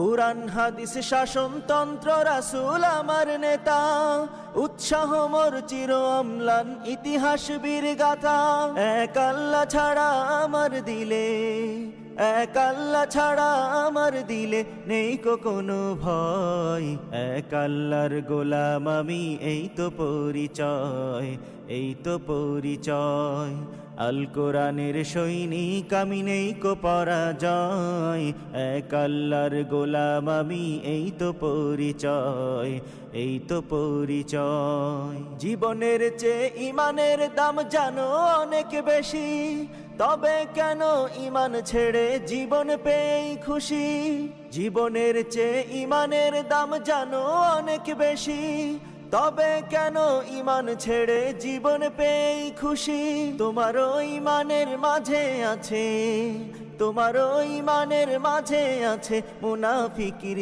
কুরআন হাদিস শাসনতন্ত্র রাসূল আমার নেতা, উৎসাহ মোর চির অম্লান ইতিহাস বীর গাথা। এক আল্লাহ ছাড়া আমার দিলে, এক আল্লাহ ছাড়া আমার দিলে নেই কোনো ভয়। এক আল্লাহর গোলাম আমি, এই তো পরিচয়, এই তো পরিচয়। আল কোরআনের সৈনিক আমি, নেই কো পরাজয়। এক আল্লাহর গোলাম আমি, এই তো পরিচয়, এই তো পরিচয়। জীবনের চেয়ে ইমানের দাম জানো অনেক বেশি, তবে কেন ইমান ছেড়ে জীবন পেয়ে খুশি? জীবনের চেয়ে ইমানের দাম জানো অনেক বেশি, তবে কেন ইমান ছেড়ে জীবন পেয়ে খুশি? তোমারও ইমানের মাঝে আছে, তোমারও ইমানের মাঝে আছে মুনাফিকির